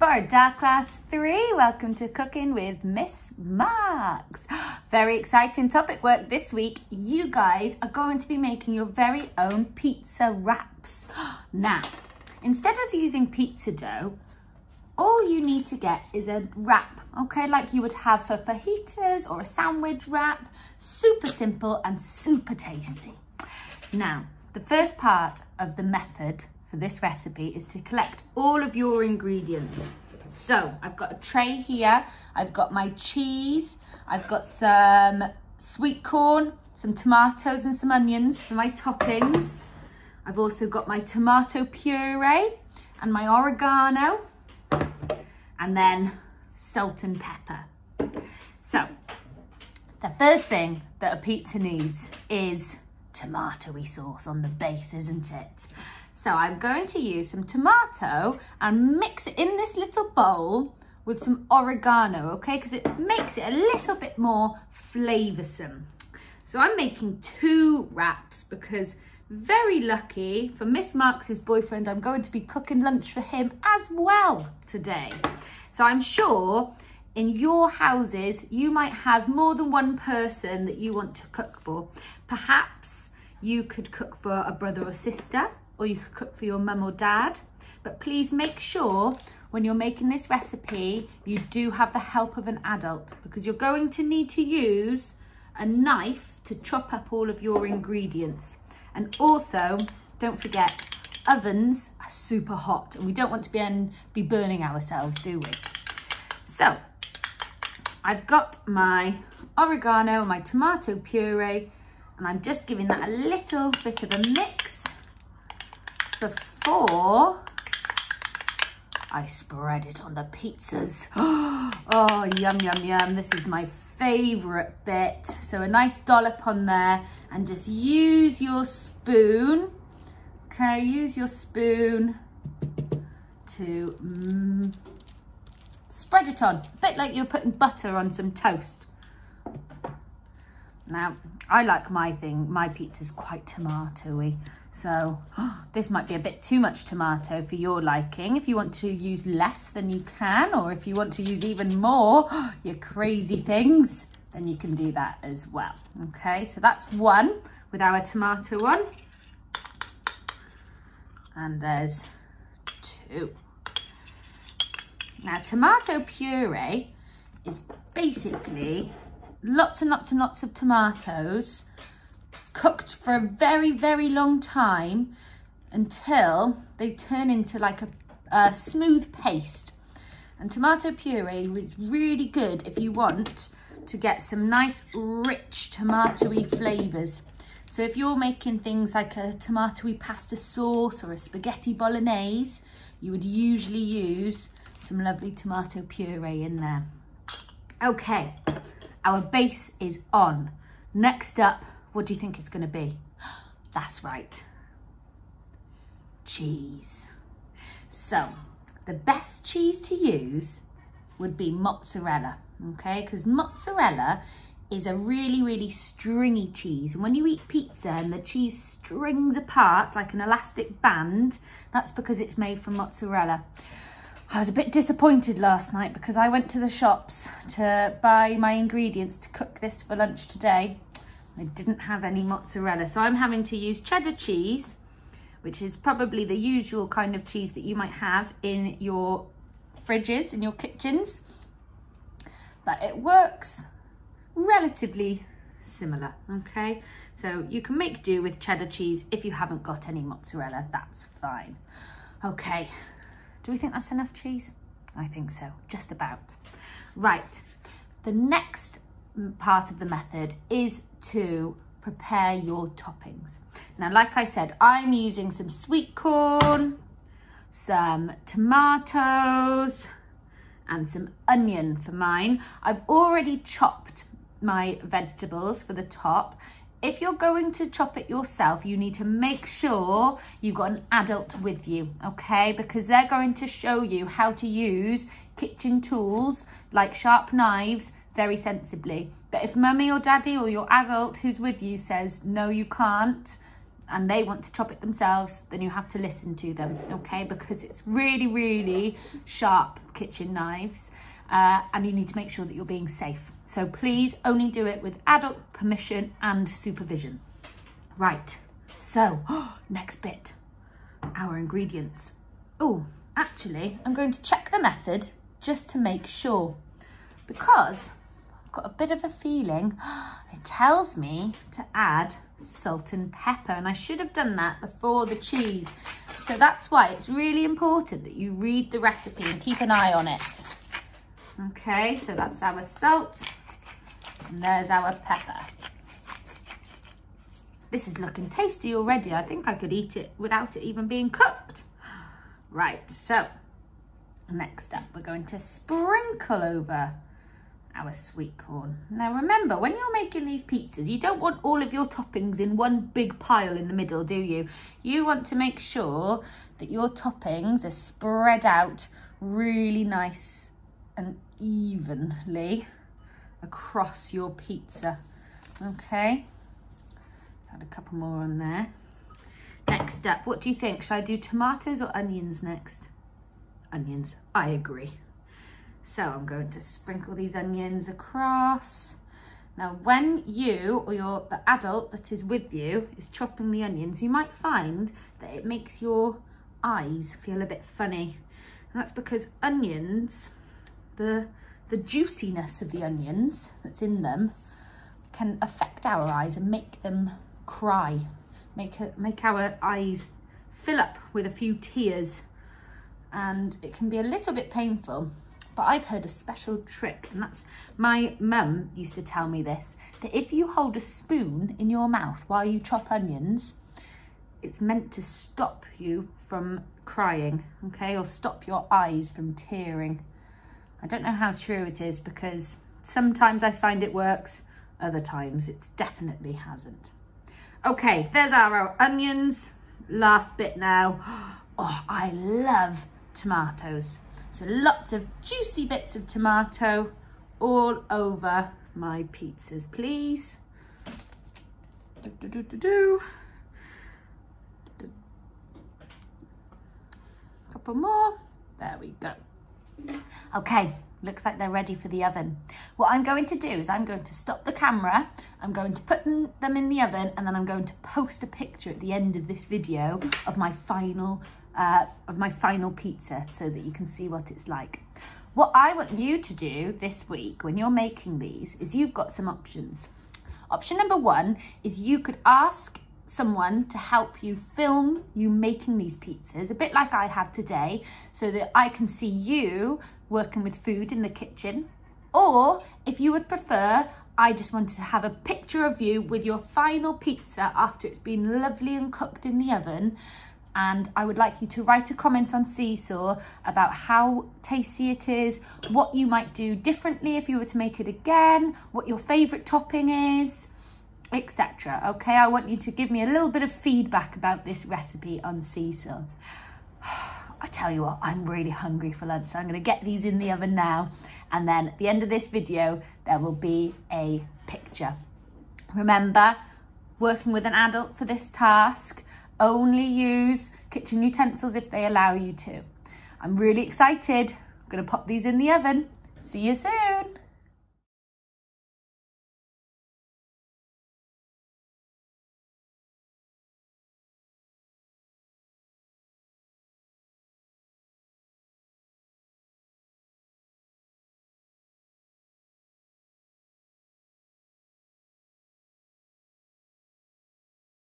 Barda Class 3, welcome to Cooking with Miss Marks. Very exciting topic work this week. You guys are going to be making your very own pizza wraps. Now, instead of using pizza dough, all you need to get is a wrap, okay, like you would have for fajitas or a sandwich wrap. Super simple and super tasty. Now, the first part of the method for this recipe is to collect all of your ingredients. So I've got a tray here, I've got my cheese, I've got some sweet corn, some tomatoes and some onions for my toppings. I've also got my tomato puree and my oregano, and then salt and pepper. So the first thing that a pizza needs is tomatoey sauce on the base, isn't it? So I'm going to use some tomato and mix it in this little bowl with some oregano, okay? Because it makes it a little bit more flavoursome. So I'm making 2 wraps because very lucky for Miss Marks' boyfriend, I'm going to be cooking lunch for him as well today. So I'm sure in your houses, you might have more than one person that you want to cook for. Perhaps you could cook for a brother or sister, or you could cook for your mum or dad. But please make sure when you're making this recipe, you do have the help of an adult, because you're going to need to use a knife to chop up all of your ingredients. And also, don't forget, ovens are super hot and we don't want to be burning ourselves, do we? So, I've got my oregano, my tomato puree, and I'm just giving that a little bit of a mix before I spread it on the pizzas. Oh, yum, yum, yum. This is my favourite bit. So a nice dollop on there, and just use your spoon. Okay, use your spoon to spread it on. A bit like you're putting butter on some toast. Now, I like my pizzas quite tomatoey. So this might be a bit too much tomato for your liking. If you want to use less, then you can. Or if you want to use even more, you crazy things, then you can do that as well. Okay, so that's 1 with our tomato on. And there's 2. Now, tomato puree is basically lots and lots and lots of tomatoes cooked for a very, very long time until they turn into like a smooth paste. And tomato puree is really good if you want to get some nice, rich, tomatoey flavours. So if you're making things like a tomatoey pasta sauce or a spaghetti bolognese, you would usually use some lovely tomato puree in there. Okay, our base is on. Next up, what do you think it's going to be? That's right, cheese. So the best cheese to use would be mozzarella, okay? Because mozzarella is a really, really stringy cheese. And when you eat pizza and the cheese strings apart like an elastic band, that's because it's made from mozzarella. I was a bit disappointed last night because I went to the shops to buy my ingredients to cook this for lunch today. I didn't have any mozzarella, so I'm having to use cheddar cheese, which is probably the usual kind of cheese that you might have in your fridges, in your kitchens. But it works relatively similar, okay? So you can make do with cheddar cheese if you haven't got any mozzarella, that's fine. Okay, do we think that's enough cheese? I think so, just about. Right, the next part of the method is to prepare your toppings. Now, like I said, I'm using some sweet corn, some tomatoes, and some onion for mine. I've already chopped my vegetables for the top. If you're going to chop it yourself, you need to make sure you've got an adult with you, okay? Because they're going to show you how to use kitchen tools like sharp knives very sensibly. But if mummy or daddy or your adult who's with you says, no, you can't, and they want to chop it themselves, then you have to listen to them, okay? Because it's really, really sharp kitchen knives, and you need to make sure that you're being safe. So please only do it with adult permission and supervision. Right, so next bit, our ingredients. Oh, actually, I'm going to check the method just to make sure, because I've got a bit of a feeling it tells me to add salt and pepper, and I should have done that before the cheese. So that's why it's really important that you read the recipe and keep an eye on it. Okay, so that's our salt, and there's our pepper. This is looking tasty already. I think I could eat it without it even being cooked. Right, so next up, we're going to sprinkle over our sweet corn. Now remember, when you're making these pizzas, you don't want all of your toppings in one big pile in the middle, do you? You want to make sure that your toppings are spread out really nice and evenly across your pizza. Okay, add a couple more on there. Next up, what do you think? Should I do tomatoes or onions next? Onions, I agree. So I'm going to sprinkle these onions across. Now, when you or the adult that is with you is chopping the onions, you might find that it makes your eyes feel a bit funny. And that's because onions, the juiciness of the onions that's in them can affect our eyes and make them cry, make our eyes fill up with a few tears, and it can be a little bit painful. But I've heard a special trick, and that's, my mum used to tell me this, that if you hold a spoon in your mouth while you chop onions, it's meant to stop you from crying, okay, or stop your eyes from tearing. I don't know how true it is, because sometimes I find it works, other times it definitely hasn't. Okay, there's our onions. Last bit now. Oh, I love tomatoes. So lots of juicy bits of tomato all over my pizzas, please. Couple more. There we go. Okay, looks like they're ready for the oven. What I'm going to do is I'm going to stop the camera, I'm going to put them in the oven, and then I'm going to post a picture at the end of this video of my final pizza so that you can see what it's like. What I want you to do this week when you're making these is you've got some options. Option number one is you could ask someone to help you film you making these pizzas, a bit like I have today, so that I can see you working with food in the kitchen. Or if you would prefer, I just wanted to have a picture of you with your final pizza after it's been lovely and cooked in the oven. And I would like you to write a comment on Seesaw about how tasty it is, what you might do differently if you were to make it again, what your favourite topping is, etc. Okay, I want you to give me a little bit of feedback about this recipe on Seesaw. I tell you what, I'm really hungry for lunch, so I'm going to get these in the oven now, and then at the end of this video there will be a picture. Remember, working with an adult for this task, only use kitchen utensils if they allow you to. I'm really excited. I'm going to pop these in the oven. See you soon.